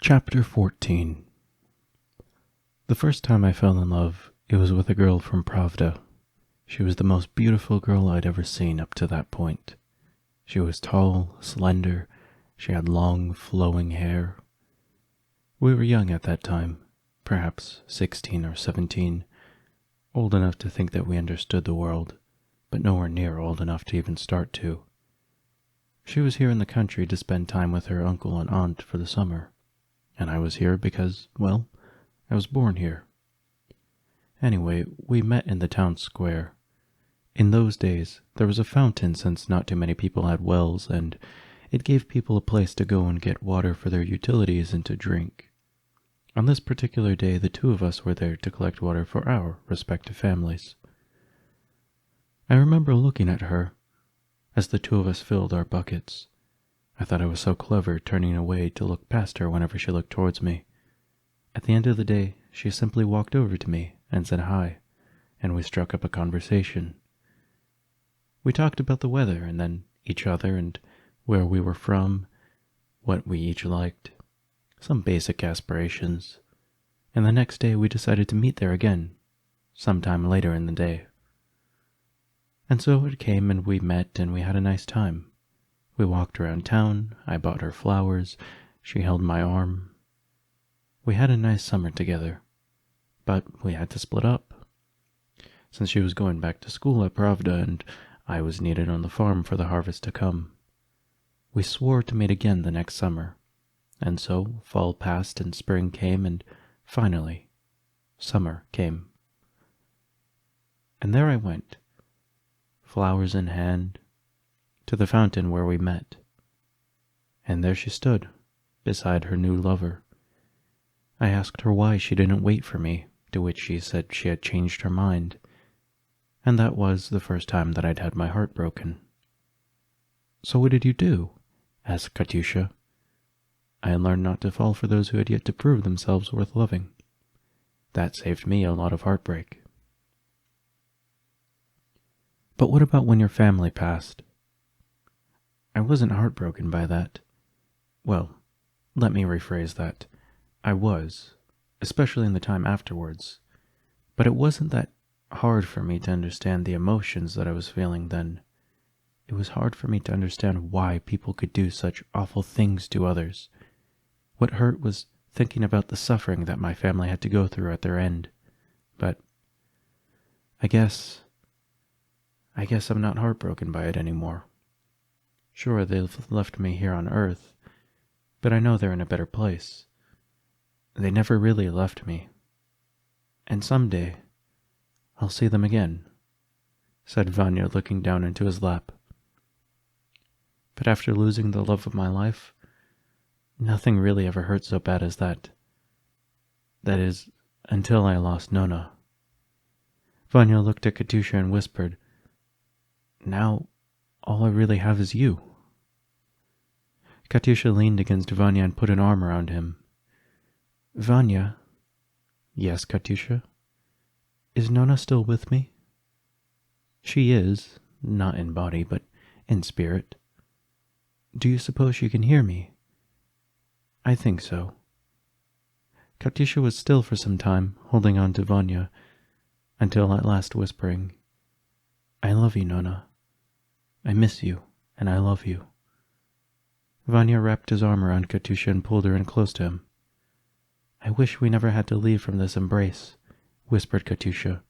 Chapter 14. The first time I fell in love, it was with a girl from Pravda. She was the most beautiful girl I'd ever seen up to that point. She was tall, slender, she had long, flowing hair. We were young at that time, perhaps 16 or 17, old enough to think that we understood the world, but nowhere near old enough to even start to. She was here in the country to spend time with her uncle and aunt for the summer, and I was here because, well, I was born here. Anyway, we met in the town square. In those days, there was a fountain since not too many people had wells, and it gave people a place to go and get water for their utilities and to drink. On this particular day, the two of us were there to collect water for our respective families. I remember looking at her as the two of us filled our buckets. I thought I was so clever turning away to look past her whenever she looked towards me. At the end of the day, she simply walked over to me and said hi, and we struck up a conversation. We talked about the weather and then each other and where we were from, what we each liked, some basic aspirations, and the next day we decided to meet there again, sometime later in the day. And so it came and we met and we had a nice time. We walked around town, I bought her flowers, she held my arm. We had a nice summer together, but we had to split up, since she was going back to school at Pravda and I was needed on the farm for the harvest to come. We swore to meet again the next summer, and so fall passed and spring came and finally, summer came. And there I went, flowers in hand, to the fountain where we met. And there she stood, beside her new lover. I asked her why she didn't wait for me, to which she said she had changed her mind, and that was the first time that I'd had my heart broken. "So what did you do?" asked Katyusha. I had learned not to fall for those who had yet to prove themselves worth loving. That saved me a lot of heartbreak. "But what about when your family passed?" I wasn't heartbroken by that. Well, let me rephrase that. I was, especially in the time afterwards, but it wasn't that hard for me to understand the emotions that I was feeling then. It was hard for me to understand why people could do such awful things to others. What hurt was thinking about the suffering that my family had to go through at their end. But I guess I'm not heartbroken by it anymore. Sure, they've left me here on Earth, but I know they're in a better place. They never really left me. And someday, I'll see them again, said Vanya, looking down into his lap. But after losing the love of my life, nothing really ever hurt so bad as that. That is, until I lost Nona. Vanya looked at Katyusha and whispered, "Now, all I really have is you." Katyusha leaned against Vanya and put an arm around him. "Vanya." "Yes, Katyusha?" "Is Nona still with me?" "She is, not in body, but in spirit." "Do you suppose she can hear me?" "I think so." Katyusha was still for some time, holding on to Vanya, until at last whispering, "I love you, Nona. I miss you, and I love you." Vanya wrapped his arm around Katyusha and pulled her in close to him. "I wish we never had to leave from this embrace," whispered Katyusha.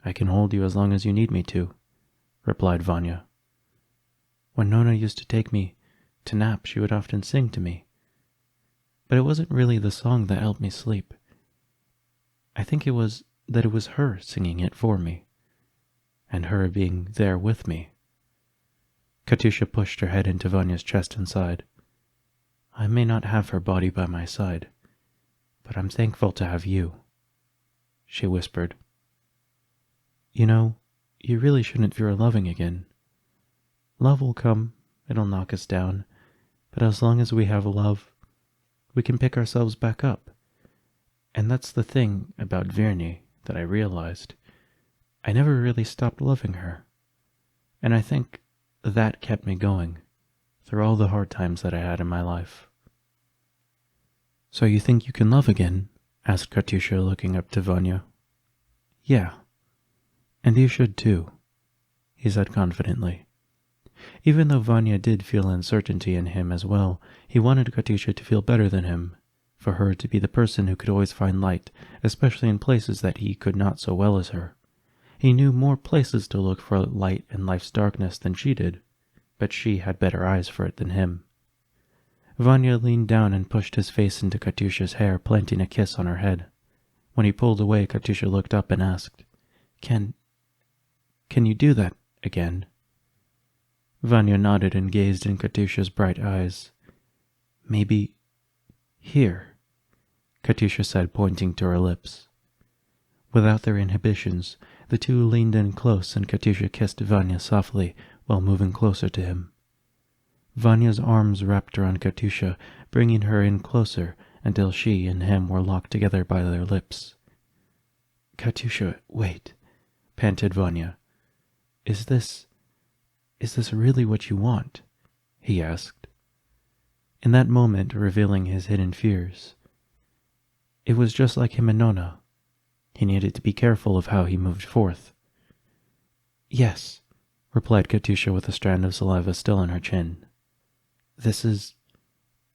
"I can hold you as long as you need me to," replied Vanya. "When Nona used to take me to nap, she would often sing to me. But it wasn't really the song that helped me sleep. I think it was that it was her singing it for me, and her being there with me." Katyusha pushed her head into Vanya's chest and sighed. "I may not have her body by my side, but I'm thankful to have you," she whispered. "You know, you really shouldn't fear loving again. Love will come, it'll knock us down, but as long as we have love, we can pick ourselves back up. And that's the thing about Virni that I realized. I never really stopped loving her, and I think that kept me going through all the hard times that I had in my life." So you think you can love again? Asked Katyusha, looking up to Vanya. Yeah, and you should too, he said confidently. Even though Vanya did feel uncertainty in him as well, he wanted Katyusha to feel better than him, for her to be the person who could always find light, especially in places that he could not so well as her. He knew more places to look for light in life's darkness than she did, but she had better eyes for it than him. Vanya leaned down and pushed his face into Katyusha's hair, planting a kiss on her head. When he pulled away, Katyusha looked up and asked, Can you do that again? Vanya nodded and gazed in Katyusha's bright eyes. Maybe here, Katyusha said, pointing to her lips. Without their inhibitions, the two leaned in close and Katyusha kissed Vanya softly while moving closer to him. Vanya's arms wrapped around Katyusha, bringing her in closer until she and him were locked together by their lips. Katyusha, wait, panted Vanya. Is this really what you want? He asked. In that moment, revealing his hidden fears. It was just like him and Nona. He needed to be careful of how he moved forth. Yes, replied Katyusha with a strand of saliva still on her chin. This is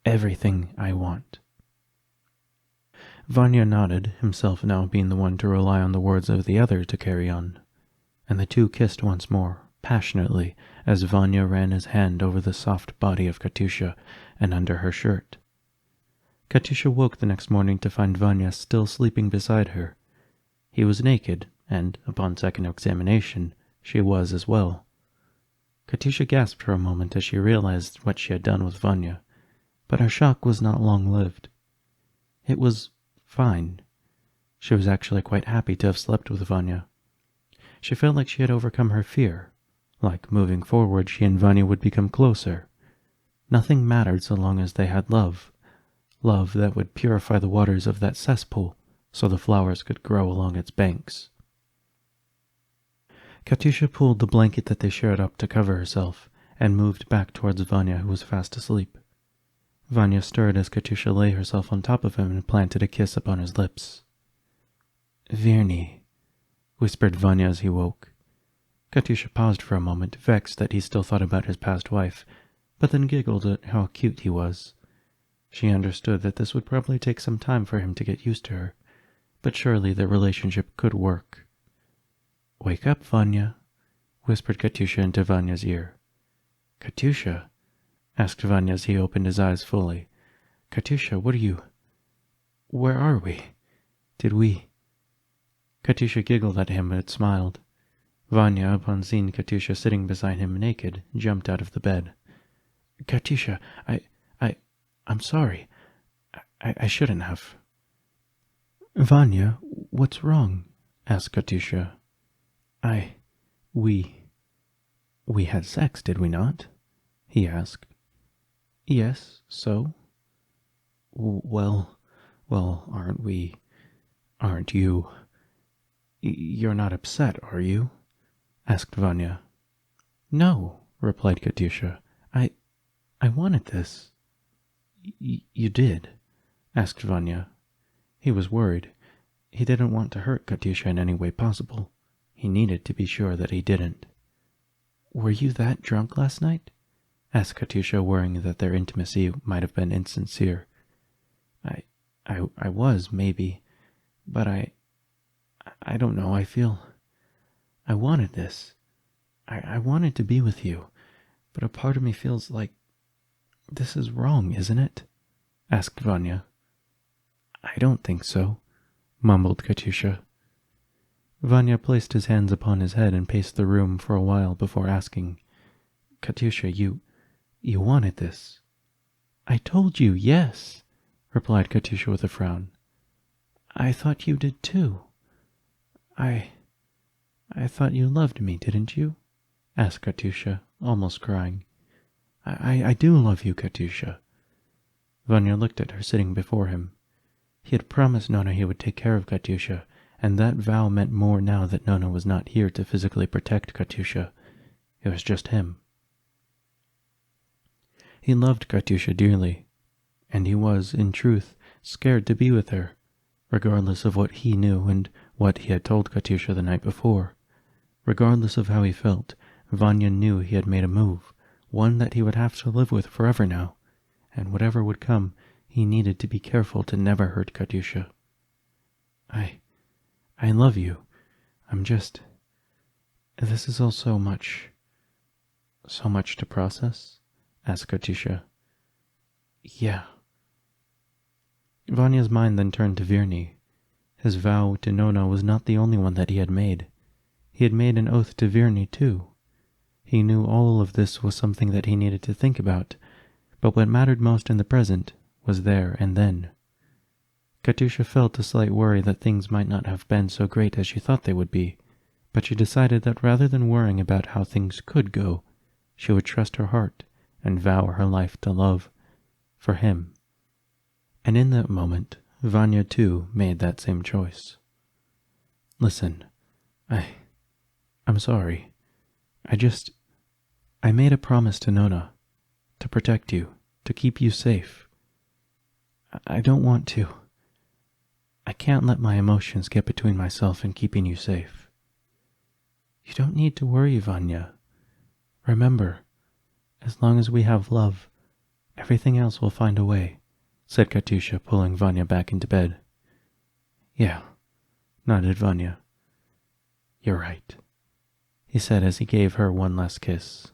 everything I want. Vanya nodded, himself now being the one to rely on the words of the other to carry on, and the two kissed once more, passionately, as Vanya ran his hand over the soft body of Katyusha and under her shirt. Katyusha woke the next morning to find Vanya still sleeping beside her. He was naked, and, upon second examination, she was as well. Katyusha gasped for a moment as she realized what she had done with Vanya, but her shock was not long-lived. It was fine. She was actually quite happy to have slept with Vanya. She felt like she had overcome her fear, like moving forward she and Vanya would become closer. Nothing mattered so long as they had love that would purify the waters of that cesspool so the flowers could grow along its banks. Katyusha pulled the blanket that they shared up to cover herself and moved back towards Vanya, who was fast asleep. Vanya stirred as Katyusha lay herself on top of him and planted a kiss upon his lips. Virni, whispered Vanya as he woke. Katyusha paused for a moment, vexed that he still thought about his past wife, but then giggled at how cute he was. She understood that this would probably take some time for him to get used to her, but surely their relationship could work. Wake up, Vanya, whispered Katyusha into Vanya's ear. Katyusha? Asked Vanya as he opened his eyes fully. Katyusha, what are you? Where are we? Did we? Katyusha giggled at him but smiled. Vanya, upon seeing Katyusha sitting beside him naked, jumped out of the bed. Katyusha, I'm sorry. I shouldn't have. Vanya, what's wrong? Asked Katyusha. We had sex, did we not? He asked. Yes, so? Well, aren't you... You're not upset, are you? Asked Vanya. No, replied Katyusha. I wanted this. You did? Asked Vanya. He was worried. He didn't want to hurt Katyusha in any way possible. He needed to be sure that he didn't. Were you that drunk last night? Asked Katyusha, worrying that their intimacy might have been insincere. I was, maybe, but I don't know, I feel... I wanted this. I wanted to be with you, but a part of me feels like this is wrong, isn't it? Asked Vanya. I don't think so, mumbled Katyusha. Vanya placed his hands upon his head and paced the room for a while before asking, Katyusha, you wanted this? I told you, yes, replied Katyusha with a frown. I thought you did too. I thought you loved me, didn't you? Asked Katyusha, almost crying. I do love you, Katyusha. Vanya looked at her sitting before him. He had promised Nona he would take care of Katyusha, and that vow meant more now that Nona was not here to physically protect Katyusha. It was just him. He loved Katyusha dearly, and he was, in truth, scared to be with her, regardless of what he knew and what he had told Katyusha the night before. Regardless of how he felt, Vanya knew he had made a move, one that he would have to live with forever now, and whatever would come, he needed to be careful to never hurt Katyusha. I love you. This is all so much to process? Asked Katyusha. Yeah. Vanya's mind then turned to Virni. His vow to Nona was not the only one that he had made. He had made an oath to Virni too. He knew all of this was something that he needed to think about, but what mattered most in the present was there and then. Katyusha felt a slight worry that things might not have been so great as she thought they would be, but she decided that rather than worrying about how things could go, she would trust her heart and vow her life to love for him. And in that moment, Vanya too made that same choice. Listen, I'm sorry. I made a promise to Nona, to protect you, to keep you safe. I don't want to. I can't let my emotions get between myself and keeping you safe. You don't need to worry, Vanya. Remember, as long as we have love, everything else will find a way, said Katyusha, pulling Vanya back into bed. Yeah, nodded Vanya. You're right, he said as he gave her one last kiss.